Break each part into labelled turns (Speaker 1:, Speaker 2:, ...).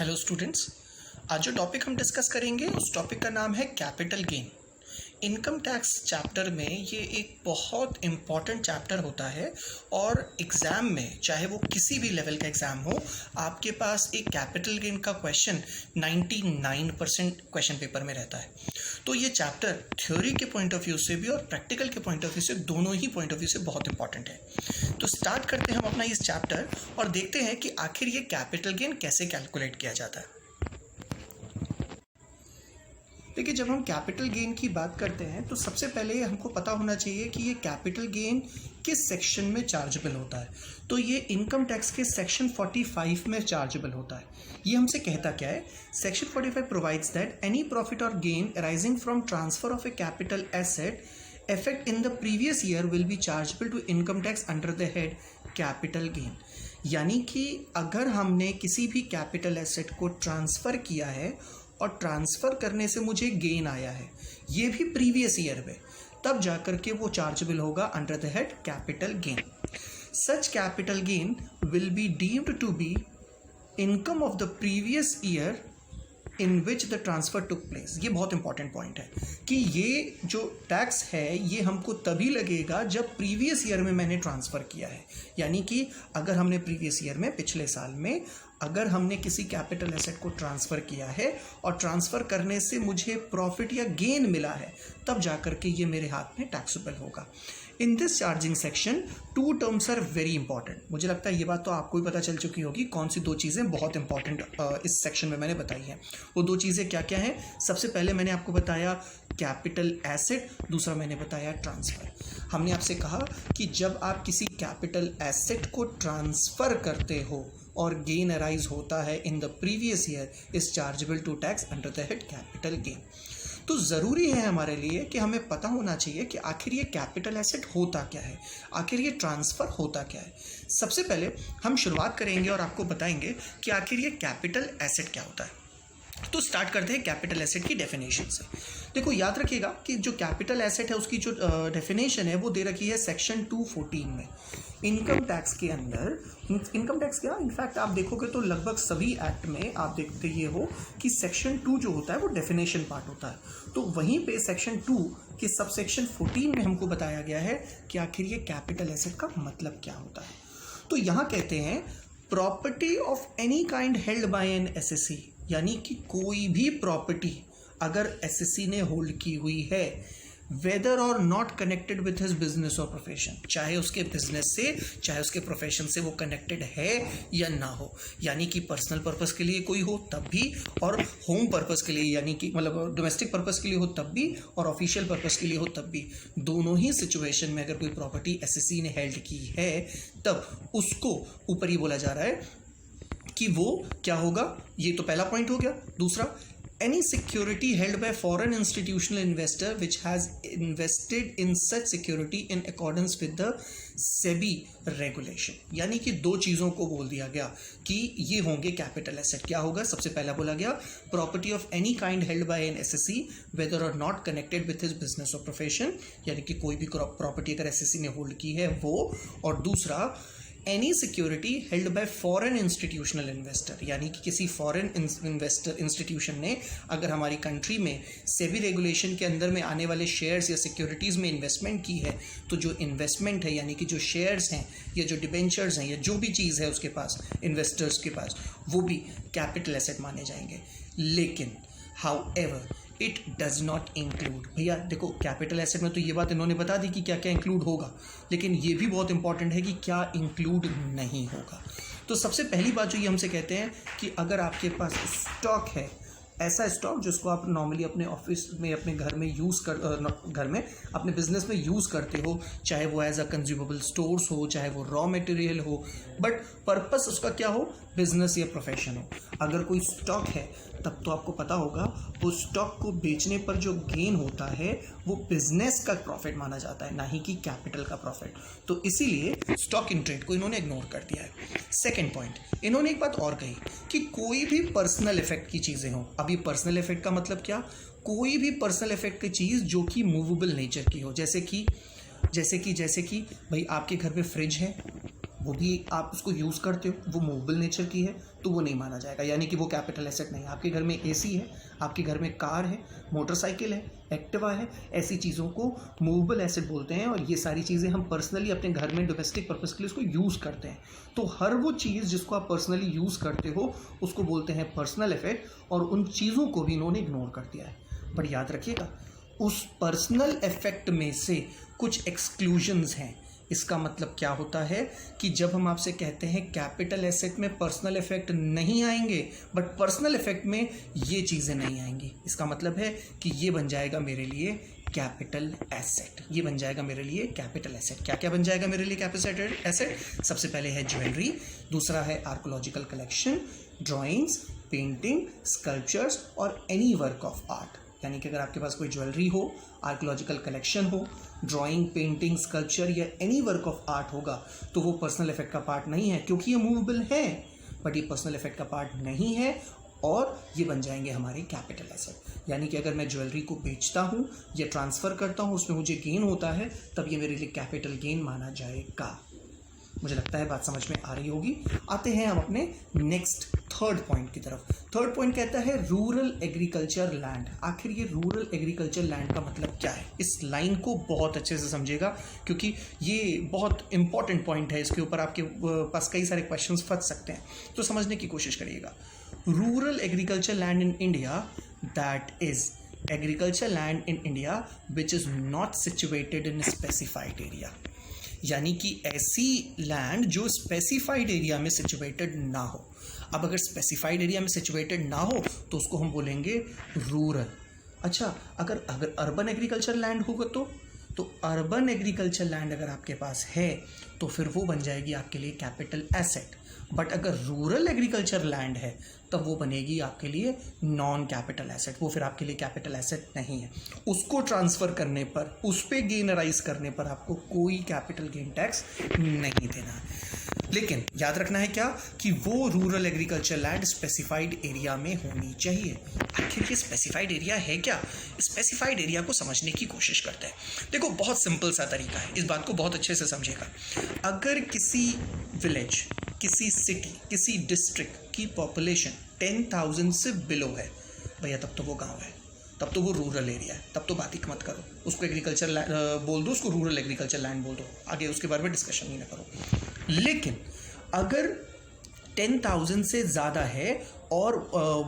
Speaker 1: Hello students, आज जो topic हम डिस्कस करेंगे उस टॉपिक का नाम है capital gain. Income tax chapter में ये एक बहुत इम्पॉर्टेंट चैप्टर होता है और एग्ज़ाम में, चाहे वो किसी भी लेवल का एग्ज़ाम हो, आपके पास एक कैपिटल गेन का क्वेश्चन 99% क्वेश्चन पेपर में रहता है। तो ये चैप्टर थ्योरी के पॉइंट ऑफ व्यू से भी और प्रैक्टिकल के पॉइंट ऑफ व्यू से, दोनों ही पॉइंट ऑफ व्यू से बहुत इंपॉर्टेंट है। तो स्टार्ट करते हैं हम अपना इस चैप्टर और देखते हैं कि आखिर ये कैपिटल गेन कैसे कैलकुलेट किया जाता है। देखिए, जब हम कैपिटल गेन की बात करते हैं तो सबसे पहले हमको पता होना चाहिए कि ये कैपिटल गेन किस सेक्शन में चार्जेबल होता है। तो ये इनकम टैक्स के सेक्शन 45 में चार्जेबल होता है। ये हमसे कहता क्या है? Section 45 provides that any profit और gain arising from transfer of a capital asset effect in the previous year will be chargeable to income tax under the head capital gain। यानी कि अगर हमने किसी भी कैपिटल एसेट को transfer किया है और ट्रांसफ़र करने से मुझे गेन आया है, ये भी प्रीवियस ईयर में, तब जाकर के वो चार्जेबल होगा under the head capital gain. Such capital gain will be deemed to be income of the previous year in which the transfer took place. ये बहुत इंपॉर्टेंट पॉइंट है कि ये जो टैक्स है ये हमको तभी लगेगा जब प्रीवियस ईयर में मैंने ट्रांसफ़र किया है। यानी कि अगर हमने प्रीवियस ईयर में, पिछले साल में, अगर हमने किसी कैपिटल एसेट को ट्रांसफ़र किया है और ट्रांसफ़र करने से मुझे प्रॉफिट या गेन मिला है, तब जाकर के ये मेरे हाथ में टैक्सेबल होगा। In this charging section two terms are very important. मुझे लगता है ये बात तो आपको भी पता चल चुकी होगी कौन सी दो चीज़ें बहुत इंपॉर्टेंट इस सेक्शन में मैंने बताई हैं। वो दो चीज़ें क्या क्या हैं? सबसे पहले मैंने आपको बताया कैपिटल एसेट, दूसरा मैंने बताया ट्रांसफ़र। हमने आपसे कहा कि जब आप किसी कैपिटल एसेट को ट्रांसफ़र करते हो और गेन अराइज होता है in the previous year, is chargeable to tax under the head capital gain. तो ज़रूरी है हमारे लिए कि हमें पता होना चाहिए कि आखिर ये कैपिटल एसेट होता क्या है, आखिर ये ट्रांसफ़र होता क्या है। सबसे पहले हम शुरुआत करेंगे और आपको बताएंगे कि आखिर ये कैपिटल एसेट क्या होता है। तो स्टार्ट करते हैं कैपिटल एसेट की डेफिनेशन से। देखो, याद रखिएगा कि जो कैपिटल एसेट है उसकी जो डेफिनेशन है वो दे रखी है सेक्शन 214 में। इनकम टैक्स के अंदर, इनकम टैक्स क्या, इनफैक्ट आप देखोगे तो लगभग सभी एक्ट में आप देखते ये हो कि सेक्शन 2 जो होता है वो डेफिनेशन पार्ट होता है। तो वहीं पे सेक्शन 2 के सब सेक्शन 14 में हमको बताया गया है कि आखिर ये कैपिटल एसेट का मतलब क्या होता है। तो यहाँ कहते हैं property of any kind held by an assessee, यानी कि कोई भी प्रॉपर्टी अगर एसएससी ने होल्ड की हुई है, वेदर और not connected with his business और प्रोफेशन, चाहे उसके बिजनेस से चाहे उसके प्रोफेशन से वो कनेक्टेड है या ना हो, यानी कि पर्सनल पर्पस के लिए कोई हो तब भी, और होम पर्पस के लिए यानी कि मतलब डोमेस्टिक पर्पस के लिए हो तब भी, और ऑफिशियल पर्पस के लिए हो तब भी, दोनों ही सिचुएशन में अगर कोई प्रॉपर्टी एसएससी ने हेल्ड की है तब उसको ऊपर ही बोला जा रहा है कि वो क्या होगा। ये तो पहला पॉइंट हो गया। दूसरा, any security held by foreign institutional investor which has invested in such security in accordance with the SEBI regulation, यानी कि दो चीज़ों को बोल दिया गया कि ये होंगे कैपिटल एसेट। क्या होगा? सबसे पहला बोला गया property of any kind held by an SSC whether और not connected with his business और प्रोफेशन, यानी कि कोई भी प्रॉपर्टी अगर एसएससी ने होल्ड की है वो, और दूसरा any security held by foreign institutional investor, यानी कि किसी फॉरेन इन्वेस्टर इंस्टीट्यूशन ने अगर हमारी कंट्री में सेबी रेगुलेशन के अंदर में आने वाले शेयर्स या सिक्योरिटीज़ में इन्वेस्टमेंट की है, तो जो इन्वेस्टमेंट है यानी कि जो शेयर्स हैं या जो डिबेंचर्स हैं या जो भी चीज़ है उसके पास, इन्वेस्टर्स के पास, वो भी कैपिटल एसेट माने जाएंगे। लेकिन however it does not include, भैया देखो कैपिटल एसेट में तो ये बात इन्होंने बता दी कि क्या क्या इंक्लूड होगा, लेकिन ये भी बहुत इंपॉर्टेंट है कि क्या इंक्लूड नहीं होगा। तो सबसे पहली बात जो ये हमसे कहते हैं कि अगर आपके पास स्टॉक है, ऐसा स्टॉक जिसको आप नॉर्मली अपने ऑफिस में, अपने घर में घर में अपने बिजनेस में यूज़ करते हो, चाहे वो एज अ कंज्यूमेबल स्टोर्स हो, चाहे वो रॉ मटेरियल हो, बट पर्पस उसका क्या हो, बिजनेस या प्रोफेशन हो। अगर कोई स्टॉक है तब तो आपको पता होगा उस स्टॉक को बेचने पर जो गेन होता है वो बिजनेस का प्रॉफिट माना जाता है, ना ही कि कैपिटल का प्रॉफिट। तो इसीलिए स्टॉक इन ट्रेड को इन्होंने इग्नोर कर दिया है। सेकेंड पॉइंट, इन्होंने एक बात और कही कि कोई भी पर्सनल इफेक्ट की चीज़ें हों। अब ये पर्सनल इफेक्ट का मतलब क्या? कोई भी पर्सनल इफेक्ट की चीज़ जो कि मूवेबल नेचर की हो, जैसे कि भाई आपके घर पे फ्रिज है, वो भी आप उसको यूज़ करते हो, वो मूवेबल नेचर की है तो वो नहीं माना जाएगा, यानी कि वो कैपिटल एसेट नहीं है। आपके घर में एसी है, आपके घर में कार है, मोटरसाइकिल है, एक्टिवा है, ऐसी चीज़ों को मूवेबल एसेट बोलते हैं। और ये सारी चीज़ें हम पर्सनली अपने घर में डोमेस्टिक पर्पज़ के लिए उसको यूज़ करते हैं। तो हर वो चीज़ जिसको आप पर्सनली यूज़ करते हो उसको बोलते हैं पर्सनल इफेक्ट, और उन चीज़ों को भी इन्होंने इग्नोर कर दिया है। बट याद रखिएगा, उस पर्सनल इफेक्ट में से कुछ एक्सक्लूजन्स हैं। इसका मतलब क्या होता है कि जब हम आपसे कहते हैं कैपिटल एसेट में पर्सनल इफेक्ट नहीं आएंगे बट पर्सनल इफेक्ट में ये चीज़ें नहीं आएंगी, इसका मतलब है कि ये बन जाएगा मेरे लिए कैपिटल एसेट। ये बन जाएगा मेरे लिए कैपिटल एसेट। क्या क्या बन जाएगा मेरे लिए कैपिटल एसेट? सबसे पहले है ज्वेलरी, दूसरा है archaeological collection, drawings, painting, sculptures और एनी वर्क ऑफ आर्ट। यानी कि अगर आपके पास कोई ज्वेलरी हो, आर्कोलॉजिकल कलेक्शन हो, ड्राइंग, पेंटिंग, स्कल्पचर या एनी वर्क ऑफ आर्ट होगा तो वो पर्सनल इफेक्ट का पार्ट नहीं है, क्योंकि ये मूवेबल है बट ये पर्सनल इफेक्ट का पार्ट नहीं है, और ये बन जाएंगे हमारे कैपिटल एसेट। यानी कि अगर मैं ज्वेलरी को बेचता हूँ या ट्रांसफ़र करता हूँ, उसमें मुझे गेन होता है, तब ये मेरे लिए कैपिटल गेन माना जाएगा। मुझे लगता है बात समझ में आ रही होगी। आते हैं हम अपने नेक्स्ट थर्ड पॉइंट की तरफ। थर्ड पॉइंट कहता है रूरल एग्रीकल्चर लैंड। आखिर ये रूरल एग्रीकल्चर लैंड का मतलब क्या है? इस लाइन को बहुत अच्छे से समझिएगा, क्योंकि ये बहुत इंपॉर्टेंट पॉइंट है। इसके ऊपर आपके पास कई सारे क्वेश्चंस फंस सकते हैं, तो समझने की कोशिश करिएगा। Rural agriculture land in India, that is agriculture land in India which is not situated in specified area. यानी कि ऐसी लैंड जो स्पेसिफाइड एरिया में सिचुएटेड ना हो। अब अगर स्पेसिफाइड एरिया में सिचुएटेड ना हो तो उसको हम बोलेंगे रूरल। अच्छा, अगर अर्बन एग्रीकल्चर लैंड होगा तो अर्बन एग्रीकल्चर लैंड अगर आपके पास है तो फिर वो बन जाएगी आपके लिए कैपिटल एसेट। बट अगर रूरल एग्रीकल्चर लैंड है तब वो बनेगी आपके लिए नॉन कैपिटल एसेट। वो फिर आपके लिए कैपिटल एसेट नहीं है। उसको ट्रांसफ़र करने पर, उस पर गेन अराइज करने पर आपको कोई कैपिटल गेन टैक्स नहीं देना है। लेकिन याद रखना है क्या कि वो rural agriculture land specified area में होनी चाहिए। आखिर ये स्पेसिफाइड एरिया है क्या? स्पेसिफाइड एरिया को समझने की कोशिश करते हैं। देखो, बहुत सिंपल सा तरीका है, इस बात को बहुत अच्छे से समझेगा। अगर किसी विलेज, किसी सिटी, किसी डिस्ट्रिक्ट की पॉपुलेशन 10,000 से बिलो है भैया, तब तो वो गांव है, तब तो वो रूरल एरिया है, तब तो बात ही मत करो। उसको एग्रीकल्चर बोल दो, उसको रूरल एग्रीकल्चर लैंड बोल दो, आगे उसके बारे में डिस्कशन ही ना करो। लेकिन अगर 10,000 से ज़्यादा है और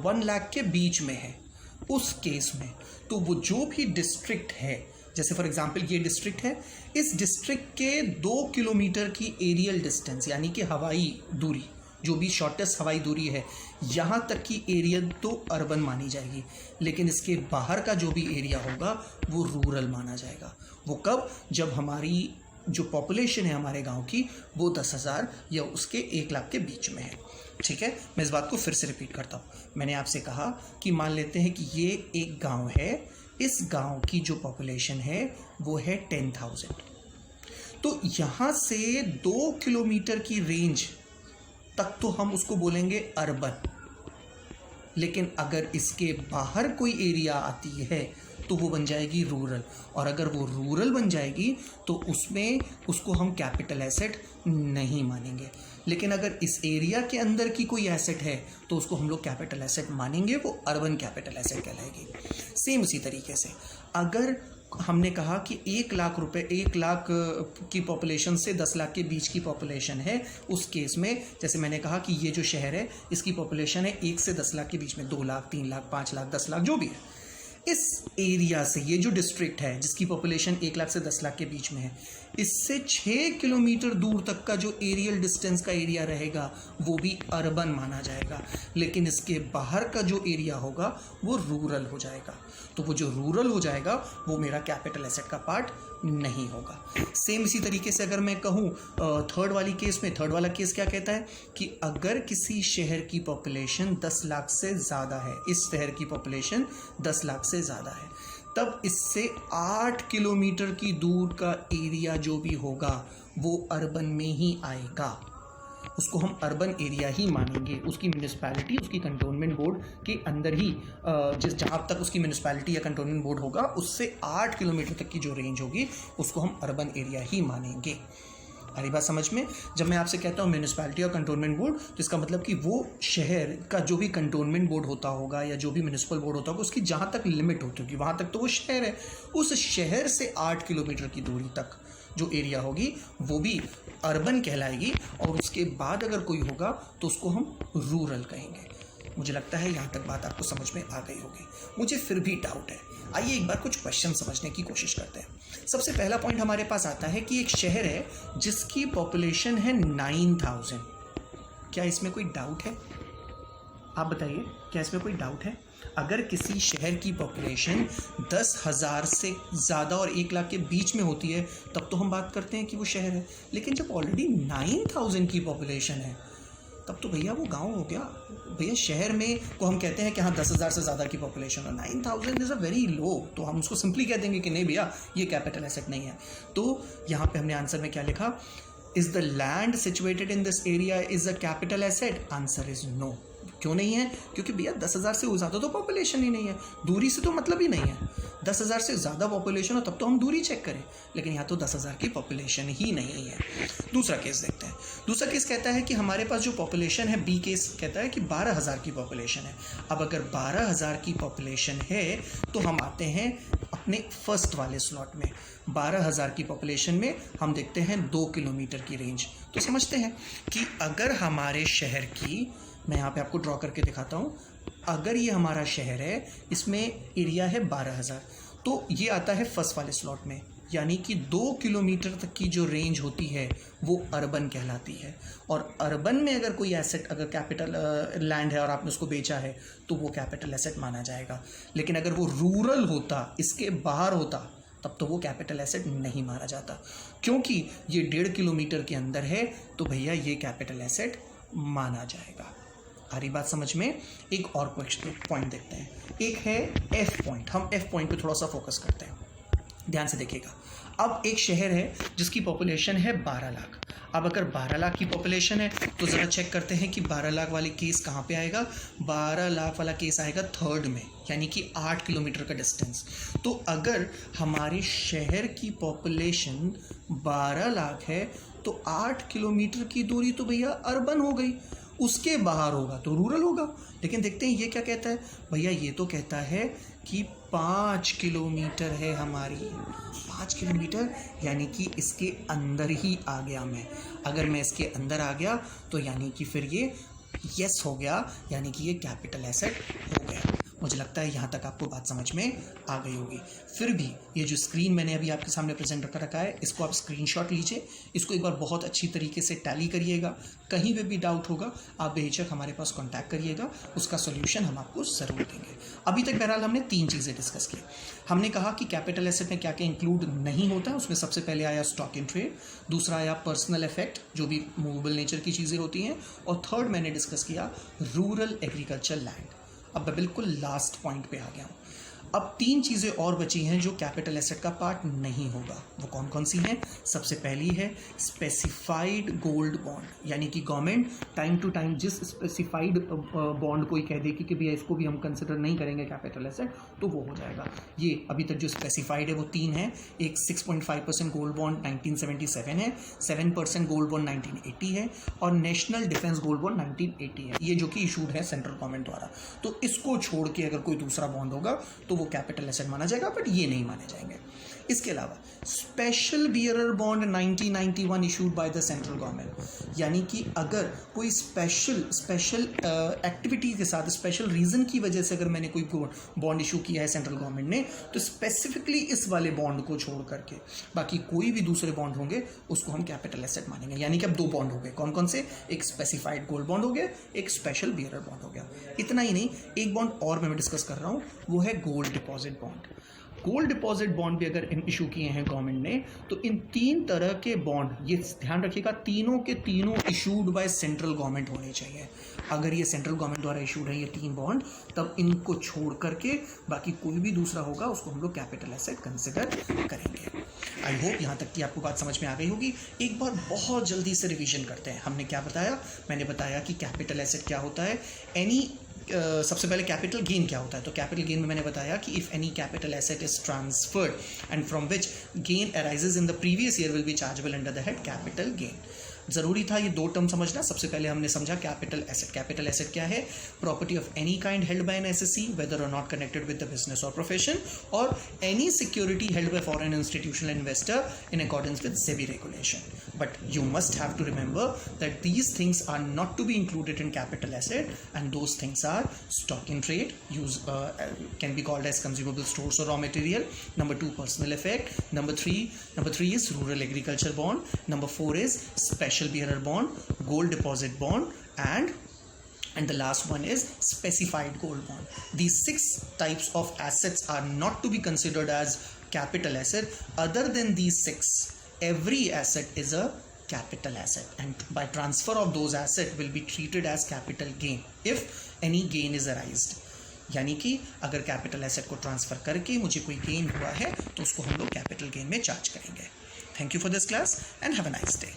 Speaker 1: 1 लाख के बीच में है, उस केस में तो वो जो भी डिस्ट्रिक्ट है, जैसे फॉर एग्जांपल ये डिस्ट्रिक्ट है, इस डिस्ट्रिक्ट के 2 किलोमीटर की एरियल डिस्टेंस, यानी कि हवाई दूरी, जो भी शॉर्टेस्ट हवाई दूरी है, यहाँ तक की एरिया तो अर्बन मानी जाएगी। लेकिन इसके बाहर का जो भी एरिया होगा वो रूरल माना जाएगा। वो कब? जब हमारी जो पॉपुलेशन है हमारे गांव की वो 10,000 या उसके 1 लाख के बीच में है। ठीक है, मैं इस बात को फिर से रिपीट करता हूँ। मैंने आपसे कहा कि मान लेते हैं कि ये एक गांव है, इस गांव की जो पॉपुलेशन है वो है 10,000। तो यहाँ से 2 किलोमीटर की रेंज तक तो हम उसको बोलेंगे अर्बन। लेकिन अगर इसके बाहर कोई एरिया आती है तो वो बन जाएगी रूरल। और अगर वो रूरल बन जाएगी तो उसमें उसको हम कैपिटल एसेट नहीं मानेंगे। लेकिन अगर इस एरिया के अंदर की कोई एसेट है तो उसको हम लोग कैपिटल एसेट मानेंगे, वो अर्बन कैपिटल एसेट कहलाएगी। सेम उसी तरीके से अगर हमने कहा कि 1 लाख रुपए, 1 लाख की पॉपुलेशन से 10 लाख के बीच की पॉपुलेशन है, उस केस में जैसे मैंने कहा कि ये जो शहर है इसकी पॉपुलेशन है 1 से 10 लाख के बीच में, 2 लाख, 3 लाख, 5 लाख, 10 लाख, जो भी है। इस एरिया से ये जो डिस्ट्रिक्ट है जिसकी पॉपुलेशन 1 लाख से 10 लाख के बीच में है, इससे 6 किलोमीटर दूर तक का जो एरियल डिस्टेंस का एरिया रहेगा वो भी अर्बन माना जाएगा। लेकिन इसके बाहर का जो एरिया होगा वो रूरल हो जाएगा। तो वो जो रूरल हो जाएगा वो मेरा कैपिटल एसेट का पार्ट नहीं होगा। सेम इसी तरीके से अगर मैं कहूँ थर्ड वाली केस में, थर्ड वाला केस क्या कहता है कि अगर किसी शहर की पॉपुलेशन 10 लाख से ज़्यादा है, इस शहर की पॉपुलेशन 10 लाख से ज़्यादा है, तब इससे 8 किलोमीटर की दूर का एरिया जो भी होगा वो अर्बन में ही आएगा। उसको हम अर्बन एरिया ही मानेंगे। उसकी म्यूनिसिपैलिटी, उसकी कंटोनमेंट बोर्ड के अंदर ही जहाँ तक उसकी म्यूनिसिपैलिटी या कंटोनमेंट बोर्ड होगा उससे 8 किलोमीटर तक की जो रेंज होगी उसको हम अर्बन एरिया ही मानेंगे। आ रही बात समझ में? जब मैं आपसे कहता हूँ म्यूनिसिपैलिटी और कंटोनमेंट बोर्ड, तो इसका मतलब कि वो शहर का जो भी कंटोनमेंट बोर्ड होता होगा या जो भी म्यूनिसिपल बोर्ड होता होगा, उसकी जहाँ तक लिमिट होती होगी वहाँ तक तो वो शहर है। उस शहर से 8 किलोमीटर की दूरी तक जो एरिया होगी वो भी अर्बन कहलाएगी, और उसके बाद अगर कोई होगा तो उसको हम रूरल कहेंगे। मुझे लगता है यहाँ तक बात आपको समझ में आ गई होगी। मुझे फिर भी डाउट है, आइए एक बार कुछ क्वेश्चन समझने की कोशिश करते हैं। सबसे पहला पॉइंट हमारे पास आता है कि एक शहर है जिसकी पॉपुलेशन है 9000। क्या इसमें कोई डाउट है? आप बताइए, क्या इसमें कोई डाउट है? अगर किसी शहर की पॉपुलेशन 10,000 से ज़्यादा और 1 लाख के बीच में होती है तब तो हम बात करते हैं कि वो शहर है, लेकिन जब ऑलरेडी 9000 की पॉपुलेशन है तब तो भैया वो गांव हो गया। भैया शहर में को हम कहते हैं कि हाँ 10,000 से ज़्यादा की पॉपुलेशन है, 9000 इज़ अ वेरी लो, तो हम उसको सिंपली कह देंगे कि नहीं भैया ये कैपिटल एसेट नहीं है। तो यहाँ पे हमने आंसर में क्या लिखा? Is the land situated in this area is a capital asset? Answer is no. क्यों नहीं है? क्योंकि भैया 10,000 से ज़्यादा तो पॉपुलेशन ही नहीं है, दूरी से तो मतलब ही नहीं है। 10,000 से ज़्यादा पॉपुलेशन हो तब तो हम दूरी चेक करें, लेकिन यहाँ तो 10,000 की पॉपुलेशन ही नहीं है। दूसरा केस देखते हैं। दूसरा केस कहता है कि हमारे पास जो पॉपुलेशन है, बी केस कहता है कि 12,000 की पॉपुलेशन है। अब अगर 12,000 की पॉपुलेशन है तो हम आते हैं अपने फर्स्ट वाले स्लॉट में। 12,000 की पॉपुलेशन में हम देखते हैं 2 किलोमीटर की रेंज। तो समझते हैं कि अगर हमारे शहर की, मैं यहाँ पे आपको ड्रॉ करके दिखाता हूँ, अगर ये हमारा शहर है, इसमें एरिया है 12,000, तो ये आता है फर्स्ट वाले स्लॉट में, यानी कि 2 किलोमीटर तक की जो रेंज होती है वो अर्बन कहलाती है। और अर्बन में अगर कोई एसेट, अगर कैपिटल लैंड है और आपने उसको बेचा है तो वो कैपिटल एसेट माना जाएगा। लेकिन अगर वो रूरल होता, इसके बाहर होता, तब तो वो कैपिटल एसेट नहीं माना जाता, क्योंकि ये 1.5 किलोमीटर के अंदर है, तो भैया ये कैपिटल एसेट माना जाएगा। आ रही बात समझ में? एक और पॉइंट देखते हैं। एक है एफ पॉइंट। हम एफ पॉइंट पे थोड़ा सा फोकस करते हैं, ध्यान से देखिएगा। अब एक शहर है जिसकी पॉपुलेशन है 12 लाख। अब अगर 12 लाख की पॉपुलेशन है तो ज़रा चेक करते हैं कि 12 लाख वाले केस कहाँ पे आएगा। 12 लाख वाला केस आएगा थर्ड में, यानी कि 8 किलोमीटर का डिस्टेंस। तो अगर हमारे शहर की पॉपुलेशन 12 लाख है तो 8 किलोमीटर की दूरी तो भैया अर्बन हो गई, उसके बाहर होगा तो रूरल होगा। लेकिन देखते हैं ये क्या कहता है। भैया ये तो कहता है कि 5 किलोमीटर है हमारी, 5 किलोमीटर, यानी कि इसके अंदर ही आ गया मैं। अगर मैं इसके अंदर आ गया तो यानी कि फिर ये यस हो गया, यानी कि ये कैपिटल एसेट हो गया। मुझे लगता है यहाँ तक आपको बात समझ में आ गई होगी। फिर भी ये जो स्क्रीन मैंने अभी आपके सामने प्रेजेंट कर रखा है, इसको आप स्क्रीनशॉट लीजिए, इसको एक बार बहुत अच्छी तरीके से टैली करिएगा। कहीं पे भी डाउट होगा आप बेहिचक हमारे पास कांटेक्ट करिएगा, उसका सोल्यूशन हम आपको ज़रूर देंगे। अभी तक बहरहाल हमने 3 चीज़ें डिस्कस की। हमने कहा कि कैपिटल एसेट में क्या क्या इंक्लूड नहीं होता है। उसमें सबसे पहले आया स्टॉक इन ट्रेड, दूसरा आया पर्सनल इफेक्ट, जो भी मूवेबल नेचर की चीज़ें होती हैं, और थर्ड मैंने डिस्कस किया रूरल एग्रीकल्चर लैंड। अब मैं बिल्कुल लास्ट पॉइंट पे आ गया हूँ। अब 3 चीज़ें और बची हैं जो कैपिटल एसेट का पार्ट नहीं होगा। वो कौन कौन सी हैं? सबसे पहली है स्पेसिफाइड गोल्ड बॉन्ड, यानी कि गवर्नमेंट टाइम टू टाइम जिस स्पेसिफाइड बॉन्ड कोई कह दे कि भैया इसको भी हम कंसिडर नहीं करेंगे कैपिटल एसेट, तो वो हो जाएगा। ये अभी तक जो स्पेसिफाइड है वो 3 है। एक 6.5% गोल्ड बॉन्ड 1977 है, 7% गोल्ड बॉन्ड 1980 है, और नेशनल डिफेंस गोल्ड बॉन्ड 1980 है, ये जो कि इशूड है सेंट्रल गवर्नमेंट द्वारा। तो इसको छोड़ के अगर कोई दूसरा बॉन्ड होगा तो वो कैपिटल एसेट माना जाएगा, बट ये नहीं माने जाएंगे। इसके अलावा special bearer bond 1991 issued by the central government, यानी कि अगर कोई स्पेशल एक्टिविटी के साथ, स्पेशल रीजन की वजह से अगर मैंने कोई बॉन्ड इशू किया है सेंट्रल गवर्नमेंट ने, तो स्पेसिफिकली इस वाले बॉन्ड को छोड़ करके बाकी कोई भी दूसरे बॉन्ड होंगे उसको हम कैपिटल एसेट मानेंगे। यानी कि अब 2 बॉन्ड हो गए। कौन कौन से? एक स्पेसिफाइड गोल्ड बॉन्ड हो गया, एक स्पेशल बियरर बॉन्ड हो गया। इतना ही नहीं, एक बॉन्ड और मैं डिस्कस कर रहा हूँ, वो है gold deposit bond. Gold deposit bond भी अगर इशू किए हैं गवर्नमेंट ने, तो इन 3 तरह के बॉन्ड, ये ध्यान रखिएगा, तीनों के तीनों इशूड बाय सेंट्रल गवर्नमेंट होने चाहिए। अगर ये सेंट्रल गवर्नमेंट द्वारा इशूड है ये 3 बॉन्ड, तब इनको छोड़ करके बाकी कोई भी दूसरा होगा उसको हम लोग कैपिटल एसेट कंसिडर करेंगे। आई होप यहाँ तक की आपको बात समझ में आ गई होगी। एक बार बहुत जल्दी से रिवीजन करते हैं। हमने क्या बताया? मैंने बताया कि कैपिटल एसेट क्या होता है। एनी सबसे पहले कैपिटल गेन क्या होता है. तो कैपिटल गेन में मैंने बताया कि if any capital asset is transferred and from which gain arises in the previous year will be chargeable under the head capital gain. जरूरी था ये दो टर्म समझना. सबसे पहले हमने समझा कैपिटल एसेट. कैपिटल एसेट क्या है? Property of any kind held by an SSC whether और not connected with the business और प्रोफेशन, और any security held by foreign institutional investor in accordance with SEBI regulation. But you must have to remember that these things are not to be included in capital asset, and those things are stock in trade, can be called as consumable stores or raw material. Number 2, personal effect. Number three is rural agriculture bond. Number 4 is special bearer bond, gold deposit bond, and the last one is specified gold bond. These 6 types of assets are not to be considered as capital asset. Other than these 6, every asset is a capital asset, and by transfer of those assets will be treated as capital gain if any gain is arised. यानी कि अगर capital asset को transfer करके मुझे कोई gain हुआ है तो उसको हम लोग कैपिटल गेन में चार्ज करेंगे. Thank you for this class and have a nice day.